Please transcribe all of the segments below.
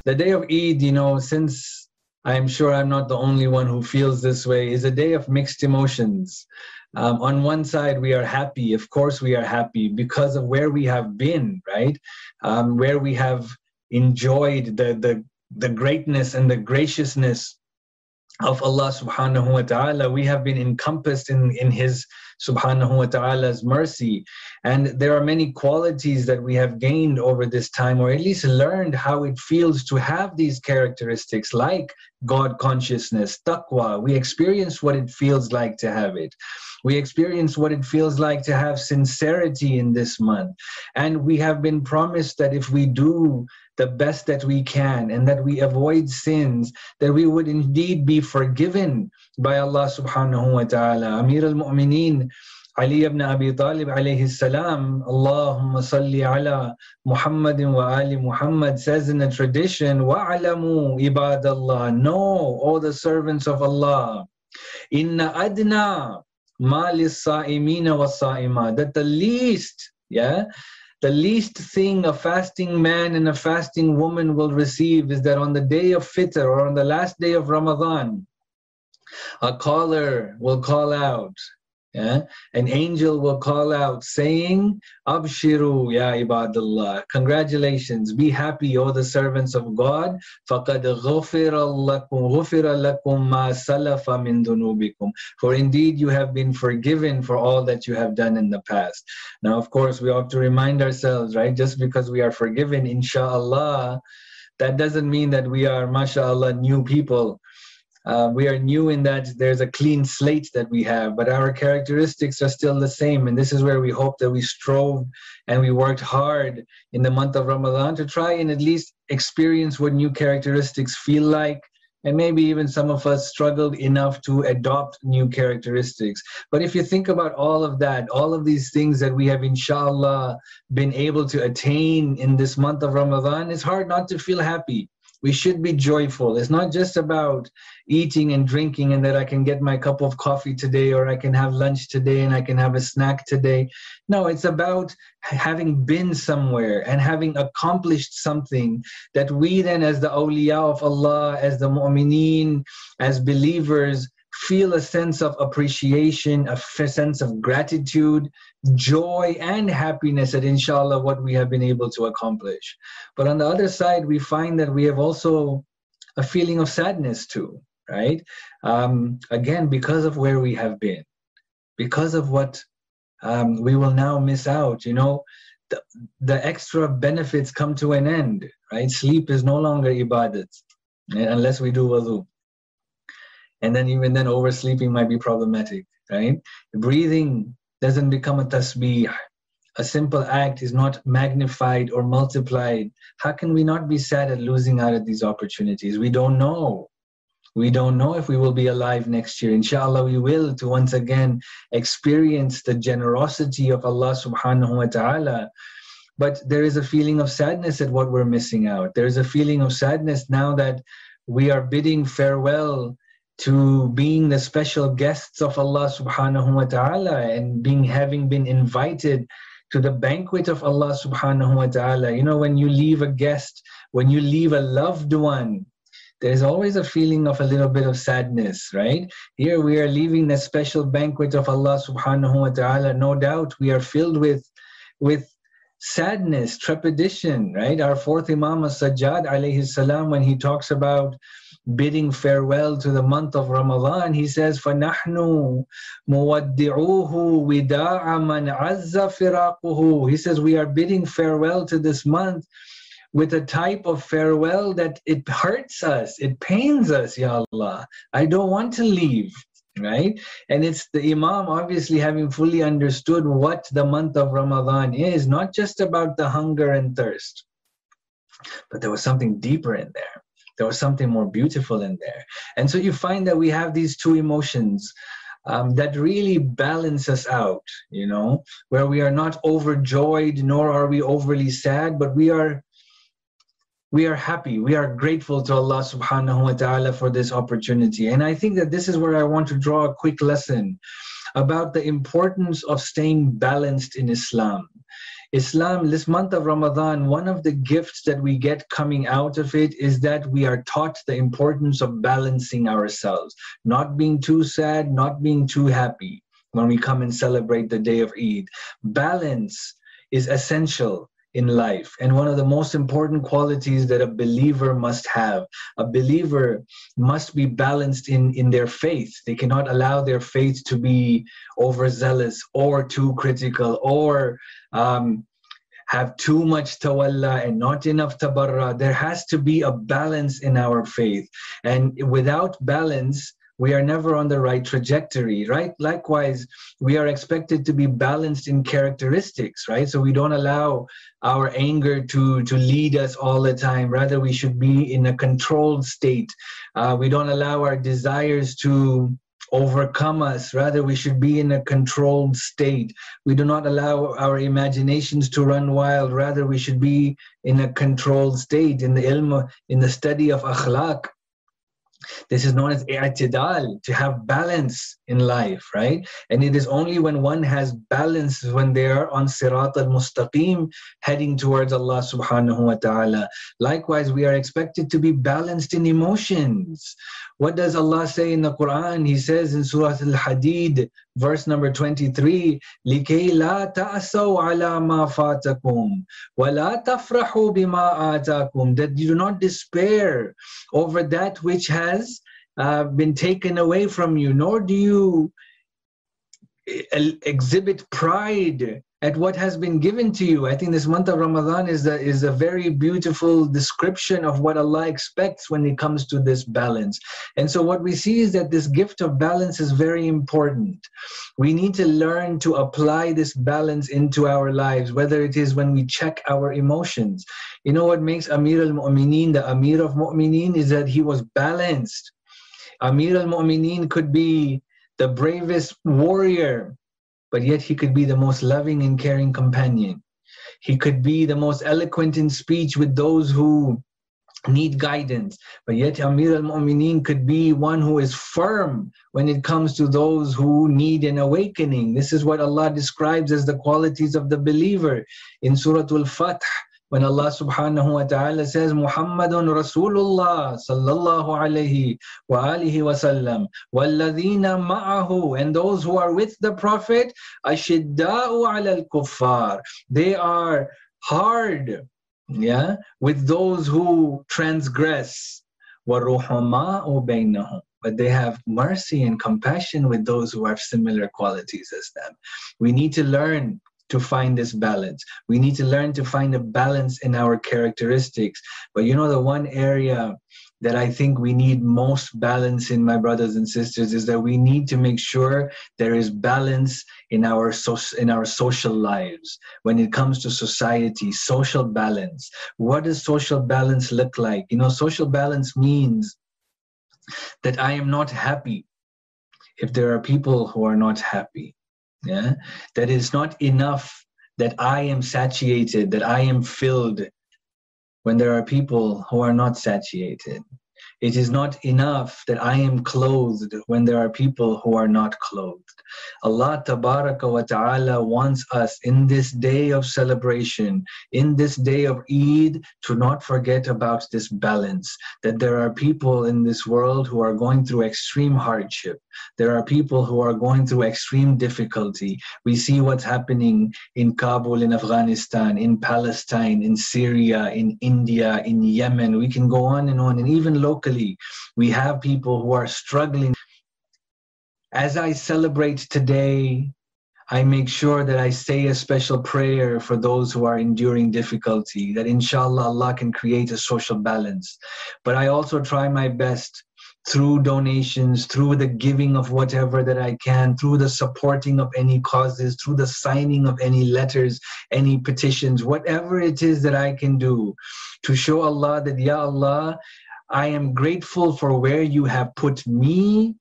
The day of Eid, since I'm sure I'm not the only one who feels this way, is a day of mixed emotions. On one side, we are happy. Of course, we are happy because of where we have been, right? Where we have enjoyed the greatness and the graciousness of Allah subhanahu wa ta'ala. We have been encompassed in His subhanahu wa ta'ala's mercy. And there are many qualities that we have gained over this time, or at least learned how it feels to have these characteristics like God consciousness, taqwa. We experience what it feels like to have it. We experience what it feels like to have sincerity in this month. And we have been promised that if we do the best that we can and that we avoid sins, that we would indeed be forgiven by Allah subhanahu wa ta'ala. Amir al-Mu'mineen Ali ibn Abi Talib alayhi salam, Allahumma salli ala Muhammadin wa ali Muhammad, says in the tradition, wa'alamu ibadallah, know, all the servants of Allah, inna adna ma lis-sa'imina was-sa'imat, that the least thing a fasting man and a fasting woman will receive is that on the day of Fitr, or on the last day of Ramadan, a caller will call out, an angel will call out saying, Abshiru ya ibadallah, congratulations, be happy, O the servants of God, faqad ghufira lakum ma salafa min dunubikum, for indeed you have been forgiven for all that you have done in the past. Now, of course, we have to remind ourselves, right, just because we are forgiven, inshallah, that doesn't mean that we are, mashallah, new people. We are new in that there's a clean slate that we have, but our characteristics are still the same. And this is where we hope that we strove and we worked hard in the month of Ramadan to try and at least experience what new characteristics feel like. And maybe even some of us struggled enough to adopt new characteristics. But if you think about all of that, all of these things that we have, inshallah, been able to attain in this month of Ramadan, it's hard not to feel happy. We should be joyful. It's not just about eating and drinking and that I can get my cup of coffee today, or I can have lunch today and I can have a snack today. No, it's about having been somewhere and having accomplished something that we then, as the awliya of Allah, as the mu'mineen, as believers, feel a sense of appreciation, a sense of gratitude, joy and happiness at, inshallah, what we have been able to accomplish. But on the other side, we find that we have also a feeling of sadness too, right? Again, because of where we have been, because of what we will now miss out. The extra benefits come to an end, right? Sleep is no longer ibadat, unless we do wudu. And then even then, oversleeping might be problematic, right? Breathing doesn't become a tasbih. A simple act is not magnified or multiplied. How can we not be sad at losing out at these opportunities? We don't know. We don't know if we will be alive next year. Inshallah, we will, to once again experience the generosity of Allah subhanahu wa ta'ala. But there is a feeling of sadness at what we're missing out. There is a feeling of sadness now that we are bidding farewell to being the special guests of Allah subhanahu wa ta'ala, and having been invited to the banquet of Allah subhanahu wa ta'ala. When you leave a guest, when you leave a loved one, there's always a feeling of a little bit of sadness, right? Here we are leaving the special banquet of Allah subhanahu wa ta'ala. No doubt we are filled with sadness, trepidation, right? Our fourth Imam as-Sajjad alayhi salam, when he talks about bidding farewell to the month of Ramadan, he says, فَنَحْنُ مُوَدِّعُوهُ وِدَاعَ مَنْ عَزَّ فِرَاقُهُ. He says, we are bidding farewell to this month with a type of farewell that it hurts us, it pains us, Ya Allah. I don't want to leave, right? And it's the Imam obviously having fully understood what the month of Ramadan is, not just about the hunger and thirst, but there was something deeper in there. There was something more beautiful in there. And so you find that we have these two emotions that really balance us out, where we are not overjoyed, nor are we overly sad, but we are happy. We are grateful to Allah subhanahu wa ta'ala for this opportunity. And I think that this is where I want to draw a quick lesson. about the importance of staying balanced in Islam. Islam, this month of Ramadan, one of the gifts that we get coming out of it is that we are taught the importance of balancing ourselves, not being too sad, not being too happy when we come and celebrate the day of Eid. Balance is essential in life, and one of the most important qualities that a believer must have. A believer must be balanced in their faith. They cannot allow their faith to be overzealous or too critical, or have too much tawalla and not enough tabarra. There has to be a balance in our faith, and without balance, we are never on the right trajectory, right? Likewise, we are expected to be balanced in characteristics, right? So we don't allow our anger to lead us all the time. Rather, we should be in a controlled state. We don't allow our desires to overcome us. Rather, we should be in a controlled state. We do not allow our imaginations to run wild. Rather, we should be in a controlled state. In the ilm, in the study of akhlaq, this is known as i'tidal, to have balance in life, right? And it is only when one has balance, when they are on sirat al-mustaqim, heading towards Allah subhanahu wa ta'ala. Likewise, we are expected to be balanced in emotions. What does Allah say in the Quran? He says in Surah Al-Hadid, verse number 23, لِكَيْ لَا تَأْسَوْا عَلَى مَا فَاتَكُمْ وَلَا تَفْرَحُوا بِمَا آتَاكُمْ, that you do not despair over that which has been taken away from you, nor do you exhibit pride at what has been given to you. I think this month of Ramadan is a very beautiful description of what Allah expects when it comes to this balance. And so what we see is that this gift of balance is very important. We need to learn to apply this balance into our lives, whether it is when we check our emotions. You know what makes Amir al-Mu'mineen the Amir of Mu'mineen is that he was balanced. Amir al-Mu'mineen could be the bravest warrior, but yet he could be the most loving and caring companion. He could be the most eloquent in speech with those who need guidance, but yet Amir al-Mu'mineen could be one who is firm when it comes to those who need an awakening. This is what Allah describes as the qualities of the believer in Surah Al-Fath, when Allah subhanahu wa ta'ala says, Muhammadun Rasulullah sallallahu alayhi wa alihi wa sallam, walladhina ma'ahu, and those who are with the Prophet, ashidda'u ala al-kuffar, they are hard, with those who transgress, wa ruhama'u baynahum, but they have mercy and compassion with those who have similar qualities as them. We need to learn to find this balance. We need to learn to find a balance in our characteristics. But you know, the one area that I think we need most balance in, my brothers and sisters, is that we need to make sure there is balance in our social lives. When it comes to society, social balance. What does social balance look like? You know, social balance means that I am not happy if there are people who are not happy. That it's not enough that I am satiated, that I am filled, when there are people who are not satiated. It is not enough that I am clothed when there are people who are not clothed. Allah Tabaraka wa Ta'ala wants us in this day of celebration, in this day of Eid, to not forget about this balance, that there are people in this world who are going through extreme hardship. There are people who are going through extreme difficulty. We see what's happening in Kabul, in Afghanistan, in Palestine, in Syria, in India, in Yemen. We can go on, and even locally, we have people who are struggling. As I celebrate today, I make sure that I say a special prayer for those who are enduring difficulty, that inshallah Allah can create a social balance. But I also try my best through donations, through the giving of whatever that I can, through the supporting of any causes, through the signing of any letters, any petitions, whatever it is that I can do, to show Allah that, Ya Allah, I am grateful for where you have put me,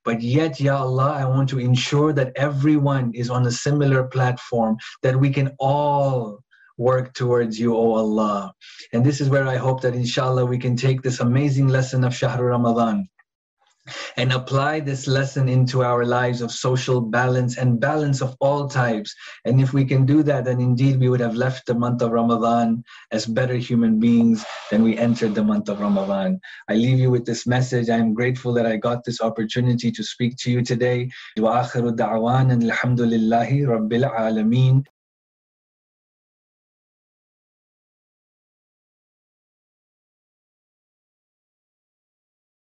but yet, Ya Allah, I want to ensure that everyone is on a similar platform, that we can all work towards you, O Allah. And this is where I hope that inshallah we can take this amazing lesson of Shahr Ramadan, and apply this lesson into our lives of social balance and balance of all types. And if we can do that, then indeed we would have left the month of Ramadan as better human beings than we entered the month of Ramadan. I leave you with this message. I am grateful that I got this opportunity to speak to you today. وآخر دعوانا الحمد لله رب العالمين.